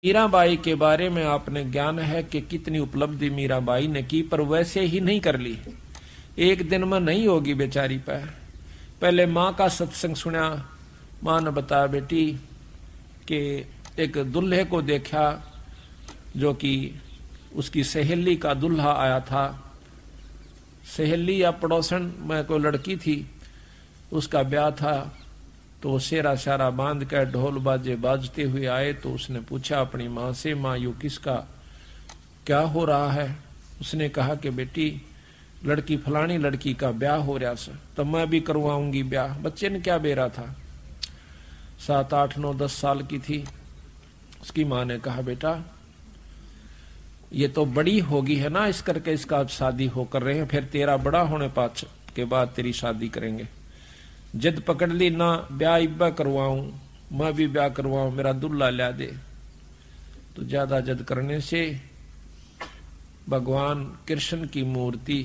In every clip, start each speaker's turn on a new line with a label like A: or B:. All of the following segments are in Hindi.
A: मीराबाई के बारे में आपने ज्ञान है कि कितनी उपलब्धि मीराबाई ने की, पर वैसे ही नहीं कर ली। एक दिन में नहीं होगी बेचारी पर। पहले माँ का सत्संग सुना। माँ ने बताया बेटी कि एक दुल्हे को देखा जो कि उसकी सहेली का दुल्हा आया था। सहेली या पड़ोसन में कोई लड़की थी, उसका ब्याह था। तो वो सेरा सारा बांध कर ढोल बाजे बाजते हुए आए। तो उसने पूछा अपनी माँ से, माँ यू किसका क्या हो रहा है? उसने कहा कि बेटी लड़की फलानी लड़की का ब्याह हो रहा है, तो मैं भी करवाऊंगी ब्याह। बच्चे ने क्या बेरा था, 7, 8, 9, 10 साल की थी। उसकी माँ ने कहा बेटा ये तो बड़ी होगी है ना, इस करके इसका शादी हो कर रहे हैं, फिर तेरा बड़ा होने पाछ के बाद तेरी शादी करेंगे। जिद पकड़ ली ना, ब्याह इब्बा करवाऊं, मैं भी ब्याह करवाऊं, मेरा दुल्ला ला दे। तो ज्यादा जिद करने से भगवान कृष्ण की मूर्ति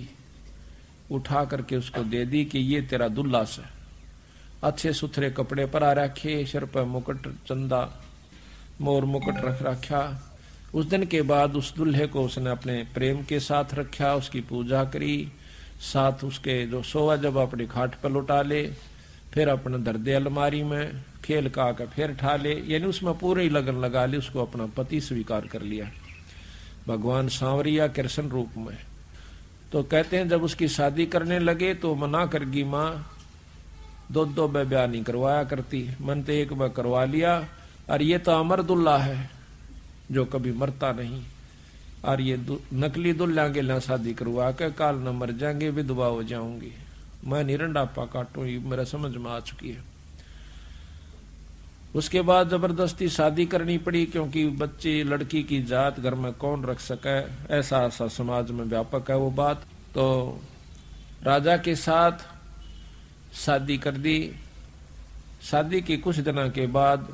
A: उठा करके उसको दे दी कि ये तेरा दुल्ला से। अच्छे सुथरे कपड़े पर आ रखे, सिर पर मुकुट, चंदा मोर मुकुट रख रखा। उस दिन के बाद उस दुल्हे को उसने अपने प्रेम के साथ रखा, उसकी पूजा करी, साथ उसके जो सोवा जब अपनी खाट पर लौटा ले, फिर अपने दर्दे अलमारी में खेल का आकर फिर ठा ले, यानी उसमें पूरी लगन लगा ली, उसको अपना पति स्वीकार कर लिया भगवान सांवरिया कृष्ण रूप में। तो कहते हैं जब उसकी शादी करने लगे तो मना करगी माँ, 2 ब्याह नहीं करवाया करती, मन तो एक बार करवा लिया। और ये तो अमर दुल्ला है जो कभी मरता नहीं, और ये नकली दुल्ला के ला शादी करवा के काल न मर जाएंगे, विधवा हो जाऊंगी, मैं निरंडापा काटू, ये मेरा समझ में आ चुकी है। उसके बाद जबरदस्ती शादी करनी पड़ी, क्योंकि बच्चे लड़की की जात घर में कौन रख सके, ऐसा समाज में व्यापक है वो बात। तो राजा के साथ शादी कर दी। शादी के कुछ दिनों के बाद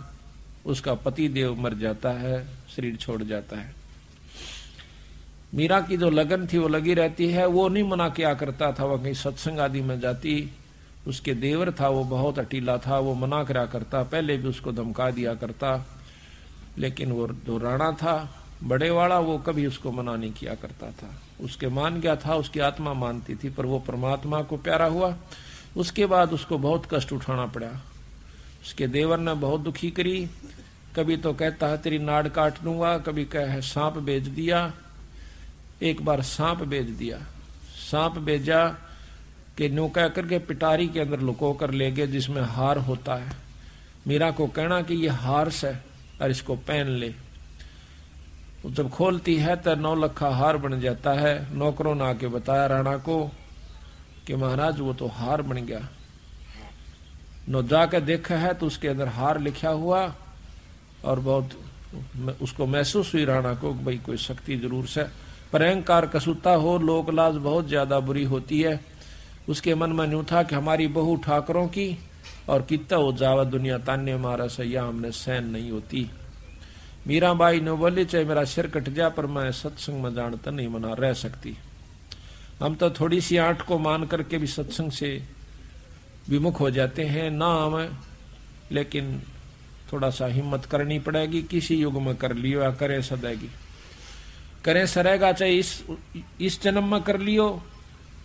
A: उसका पति देव मर जाता है, शरीर छोड़ जाता है। मीरा की जो लगन थी वो लगी रहती है। वो नहीं मना किया करता था, वो कहीं सत्संग आदि में जाती। उसके देवर था वो बहुत अटीला था, वो मना करा करता, पहले भी उसको धमका दिया करता। लेकिन वो जो राणा था बड़े वाला, वो कभी उसको मना नहीं किया करता था। उसके मान गया था, उसकी आत्मा मानती थी, पर वो परमात्मा को प्यारा हुआ। उसके बाद उसको बहुत कष्ट उठाना पड़ा। उसके देवर ने बहुत दुखी करी। कभी तो कहता है तेरी नाड़ काट दूंगा, कभी कहे सांप बेच दिया। एक बार सांप बेच दिया। सांप बेचा कि नो कह करके पिटारी के अंदर लुको कर ले गए, जिसमें हार होता है। मीरा को कहना कि ये हार से और इसको पहन ले। जब खोलती है तो 9 लखा हार बन जाता है। नौकरों ने आके बताया राणा को कि महाराज वो तो हार बन गया। नो जाकर देखा है तो उसके अंदर हार लिखा हुआ, और बहुत उसको महसूस हुई राणा को भाई कोई शक्ति जरूर से। पर अहंकार कसूता हो, लोक लाज बहुत ज्यादा बुरी होती है। उसके मन में न्यू था कि हमारी बहू ठाकरों की, और कितना हो जावा दुनिया तान्य मारा सैया हमने सहन नहीं होती। मीराबाई ने बोली चाहे मेरा सिर कट जा, पर मैं सत्संग में जानता नहीं मना रह सकती। हम तो थोड़ी सी आंट को मान करके भी सत्संग से विमुख हो जाते हैं ना हमें, लेकिन थोड़ा सा हिम्मत करनी पड़ेगी। किसी युग में कर लियो या करे सदैगी, करे सरेगा, चाहे इस जन्म में कर लियो,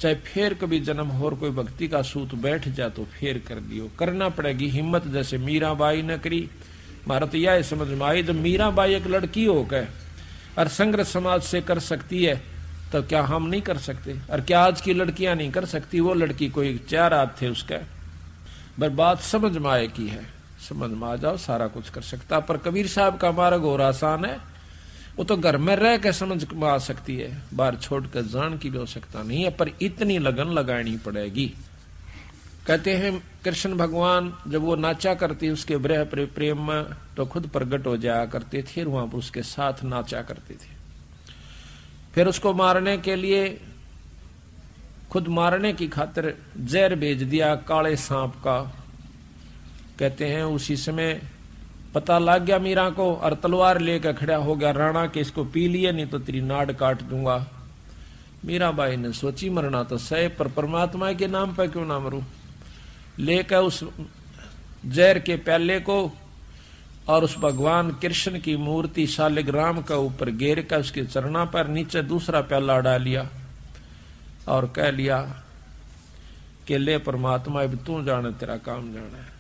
A: चाहे फिर कभी जन्म और कोई भक्ति का सूत बैठ जा तो फिर कर लियो। करना पड़ेगी हिम्मत, जैसे मीराबाई ने करी। मारा तो यह समझ में आई, जब मीराबाई एक लड़की होकर और संग्रह समाज से कर सकती है तो क्या हम नहीं कर सकते? और क्या आज की लड़कियां नहीं कर सकती? वो लड़की कोई 4 हाथ थे उसका, पर बात समझ में आए की है। समझ में आ जाओ सारा कुछ कर सकता। पर कबीर साहब का मार्ग और आसान है, वो तो घर में रह के समझ में आ सकती है, बाहर छोड़ कर जान की भी हो सकता नहीं है, पर इतनी लगन लगानी पड़ेगी। कहते हैं कृष्ण भगवान जब वो नाचा करती उसके ब्रह प्रेम में, तो खुद प्रकट हो जाया करते थे, वहां पर उसके साथ नाचा करते थे। फिर उसको मारने के लिए, खुद मारने की खातिर जहर भेज दिया काले सांप का। कहते हैं उसी समय पता लग गया मीरा को, और तलवार लेकर खड़ा हो गया राणा के इसको पी लिए नहीं तो तेरी नाड़ काट दूंगा। मीराबाई ने सोची मरना तो सही, पर परमात्मा के नाम पर क्यों ना मरूं। लेकर उस जहर के प्याले को और उस भगवान कृष्ण की मूर्ति शालिग्राम का ऊपर घेर कर उसके चरणों पर नीचे दूसरा प्याला डाल लिया और कह लिया कि ले परमात्मा अब तू जाने तेरा काम जाना है।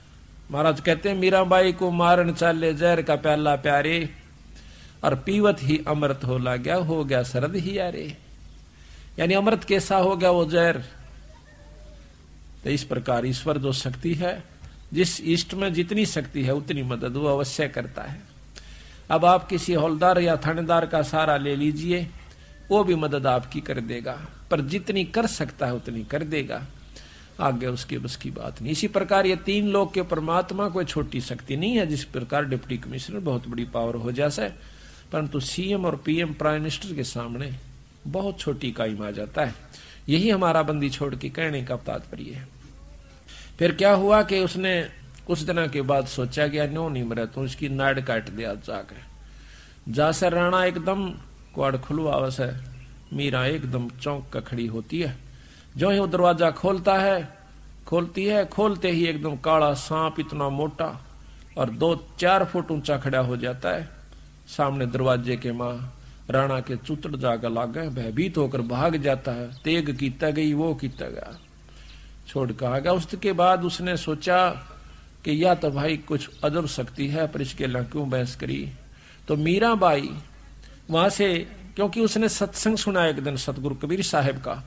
A: महाराज कहते हैं मीराबाई को मारन चाले जहर का प्याला प्यारे और पीवत ही अमृत हो गया शरद ही यारे। यानी अमृत कैसा हो गया वो जहर। तो इस प्रकार ईश्वर जो शक्ति है, जिस इष्ट में जितनी शक्ति है उतनी मदद वो अवश्य करता है। अब आप किसी हौलदार या थानेदार का सहारा ले लीजिए, वो भी मदद आपकी कर देगा, पर जितनी कर सकता है उतनी कर देगा, आगे उसके बस की बात नहीं। इसी प्रकार ये तीन लोग के परमात्मा कोई छोटी शक्ति नहीं है। जिस प्रकार डिप्टी कमिश्नर बहुत बड़ी पावर हो जाए, परंतु सीएम और पीएम प्राइम मिनिस्टर के सामने बहुत छोटी इकाई में आ जाता है। यही हमारा बंदी छोड़ के कहने का तात्पर्य है। फिर क्या हुआ कि उसने कुछ दिन के बाद सोचा कि नो नहीं मरा तो उसकी नाड़ काट दिया जाकर। जासे राणा एकदम क्वाड़ खुलवा से मीरा एकदम चौंक का खड़ी होती है। जो ही वो दरवाजा खोलती है, खोलते ही एकदम काला सांप इतना मोटा और 2-4 फुट ऊंचा खड़ा हो जाता है सामने दरवाजे के। मां राणा के चुतड़ जाकर लागे, भयभीत होकर भाग जाता है। तेग कीता गई वो कीता गया, छोड़ कहा गया। उसके बाद उसने सोचा कि या तो भाई कुछ अजब शक्ति है, पर इसके लिए क्यों बहस करी। तो मीराबाई वहां से, क्योंकि उसने सत्संग सुना एक दिन सतगुरु कबीर साहब का,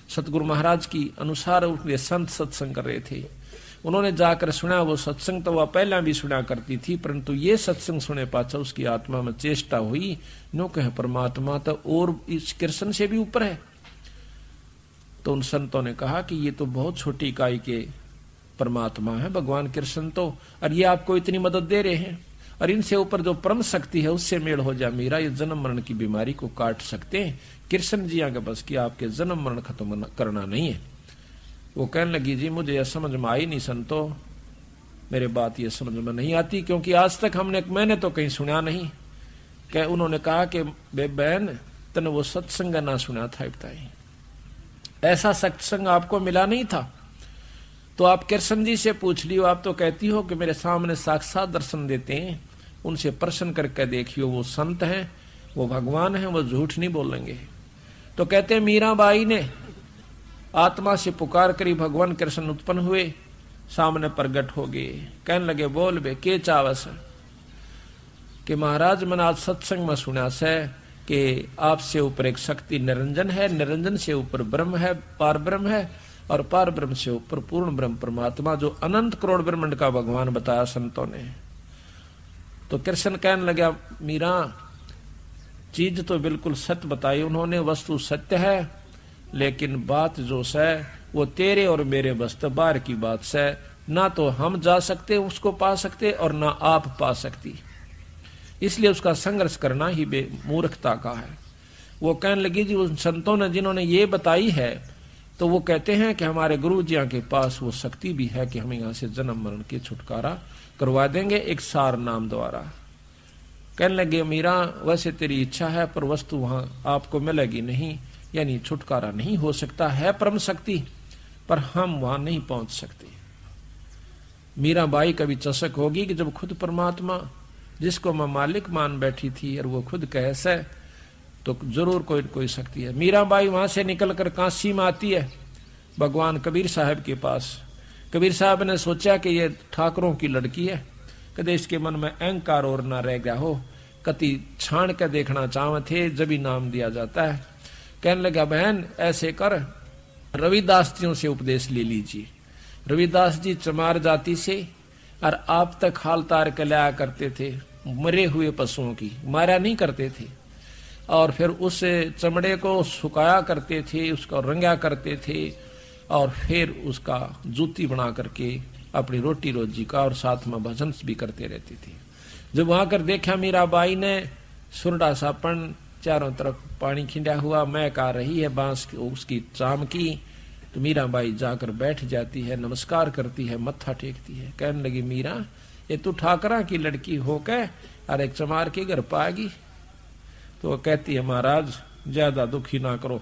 A: सतगुरु महाराज की अनुसार उनके संत सत्संग कर रहे थे। उन्होंने जाकर सुना। वो सत्संग तो वह पहला भी सुना करती थी, परंतु ये सत्संग सुने पाछा उसकी आत्मा में चेष्टा हुई, नो कहे परमात्मा तो और इस कृष्ण से भी ऊपर है। तो उन संतों ने कहा कि ये तो बहुत छोटी इकाई के परमात्मा है भगवान कृष्ण तो, और ये आपको इतनी मदद दे रहे हैं, और इनसे ऊपर जो परम शक्ति है उससे मेल हो जा मीरा, ये जन्म मरण की बीमारी को काट सकते हैं। कृष्ण जी आगे बस की आपके जन्म मरण खत्म करना नहीं है। वो कहने लगी जी मुझे यह समझ में आई नहीं संतो, मेरे बात ये समझ में नहीं आती, क्योंकि आज तक मैंने तो कहीं सुना नहीं। क्या उन्होंने कहा कि बहन तने वो सत्संग ना सुना था, बताई ऐसा सत्संग आपको मिला नहीं था तो आप कृष्ण जी से पूछ लियो। आप तो कहती हो कि मेरे सामने साक्षात दर्शन देते हैं, उनसे प्रश्न करके देखियो, वो संत हैं, वो भगवान हैं, वो झूठ नहीं बोलेंगे। तो कहते मीराबाई ने आत्मा से पुकार करी, भगवान कृष्ण उत्पन्न हुए, सामने प्रगट हो गए। कहने लगे बोल बे के चावस कि महाराज मैंने आज सत्संग में सुना से कि आपसे ऊपर एक शक्ति निरंजन है, निरंजन से ऊपर ब्रह्म है, पार ब्रह्म है, और पार ब्रह्म से ऊपर पूर्ण ब्रह्म परमात्मा जो अनंत करोड़ ब्रह्मांड का भगवान बताया संतों ने। तो कृष्ण कहने लगा मीरा चीज तो बिल्कुल सत्य बताई उन्होंने, वस्तु सत्य है, लेकिन बात जो है वो तेरे और मेरे बस बाहर की बात से, ना तो हम जा सकते उसको पा सकते और ना आप पा सकती, इसलिए उसका संघर्ष करना ही मूर्खता का है। वो कहने लगी जी उन संतों ने जिन्होंने ये बताई है तो वो कहते हैं कि हमारे गुरु जी के पास वो शक्ति भी है कि हम यहाँ से जन्म मरण के छुटकारा करवा देंगे एक सार नाम द्वारा। कहने लगे मीरा वैसे तेरी इच्छा है पर वस्तु वहां आपको मिलेगी नहीं, यानी छुटकारा नहीं हो सकता है परम शक्ति, पर हम वहां नहीं पहुंच सकते। मीराबाई कभी चशक होगी कि जब खुद परमात्मा जिसको मैं मालिक मान बैठी थी और वो खुद कैसे, तो जरूर कोई कोई शक्ति है। मीराबाई वहां से निकलकर काशी में आती है भगवान कबीर साहब के पास। कबीर साहब ने सोचा कि ये ठाकरों की लड़की है, कदे इसके मन में अहंकार और ना रह गया हो, कति छाण के देखना चाहते थे जब ही नाम दिया जाता है। कहने लगा बहन ऐसे कर रविदास जियों से उपदेश ले लीजिए। रविदास जी चमार जाति से और आप तक हाल तार के लाया करते थे मरे हुए पशुओं की, मारा नहीं करते थे, और फिर उस चमड़े को सुखाया करते थे, उसको रंगा करते थे, और फिर उसका जूती बना करके अपनी रोटी रोजी का और साथ में भजन भी करते रहते थे। जब वहां कर देखा मीराबाई ने सुरडा सापन चारों तरफ पानी खिंडा हुआ महक आ रही है बांस उसकी चाम की, तो मीराबाई जाकर बैठ जाती है, नमस्कार करती है, मत्था टेकती है। कहने लगी मीरा ये तू ठाकरा की लड़की होकर और एक चमार के घर पाएगी? तो वो कहती है महाराज ज्यादा दुखी ना करो,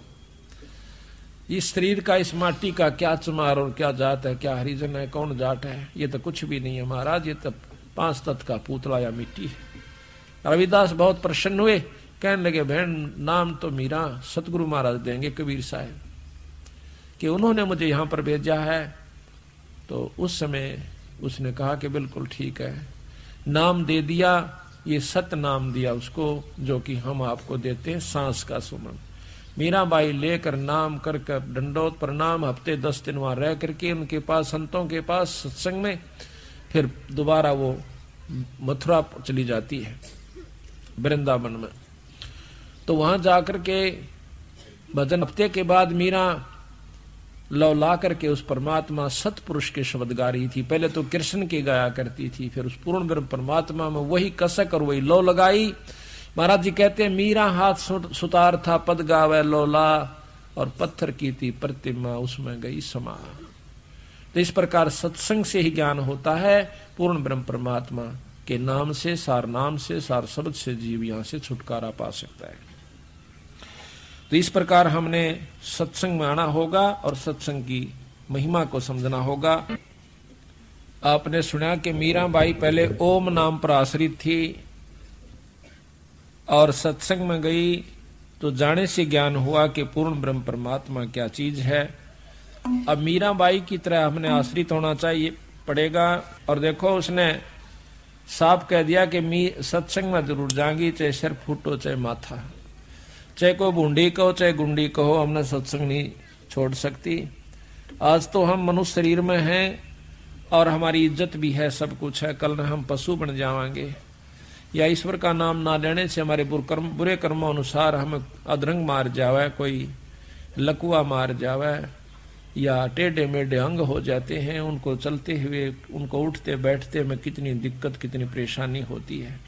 A: इस शरीर का इस माटी का क्या चमार और क्या जात है, क्या हरिजन है, कौन जाट है, ये तो कुछ भी नहीं है महाराज, ये तो 5 तत्व का पुतला या मिट्टी है। रविदास बहुत प्रसन्न हुए, कहने लगे बहन नाम तो मीरा सतगुरु महाराज देंगे, कबीर साहब कि उन्होंने मुझे यहाँ पर भेजा है। तो उस समय उसने कहा कि बिल्कुल ठीक है, नाम दे दिया, ये सत नाम दिया उसको, जो कि हम आपको देते हैं सांस का सुमन। मीराबाई लेकर नाम करके दंडोत प्रणाम, हफ्ते 10 दिन वहां रह करके उनके पास, संतों के पास सत्संग में, फिर दोबारा वो मथुरा चली जाती है वृंदावन में। तो वहां जाकर के भजन, हफ्ते के बाद मीरा लौला करके उस परमात्मा सतपुरुष के शब्द गा रही थी। पहले तो कृष्ण के गाया करती थी, फिर उस पूर्ण ब्रह्म परमात्मा में वही कसक और वही लौ लगाई। महाराज जी कहते हैं मीरा हाथ सुतार था पद गावे लौला, और पत्थर की थी प्रतिमा उसमें गई समा। तो इस प्रकार सत्संग से ही ज्ञान होता है, पूर्ण ब्रह्म परमात्मा के नाम से, सार नाम से, सार शब्द से जीव यहां से छुटकारा पा सकता है। तो इस प्रकार हमने सत्संग में आना होगा और सत्संग की महिमा को समझना होगा। आपने सुना कि मीराबाई पहले ओम नाम पर आश्रित थी और सत्संग में गई तो जाने से ज्ञान हुआ कि पूर्ण ब्रह्म परमात्मा क्या चीज है। अब मीराबाई की तरह हमने आश्रित होना चाहिए पड़ेगा। और देखो उसने साफ कह दिया कि सत्संग में जरूर जाएंगी, चाहे सिर फूटो चाहे माथा, चाहे को बूंदी कहो चाहे गुंडी कहो, हमने सत्संग नहीं छोड़ सकती। आज तो हम मनुष्य शरीर में हैं और हमारी इज्जत भी है, सब कुछ है, कल हम पशु बन जाएंगे, या ईश्वर का नाम ना लेने से हमारे बुरे कर्मों अनुसार हमें अधरंग मार जावे, कोई लकुआ मार जावे, या टेढ़े मेढ़े अंग हो जाते हैं, उनको चलते हुए, उनको उठते बैठते में कितनी दिक्कत कितनी परेशानी होती है।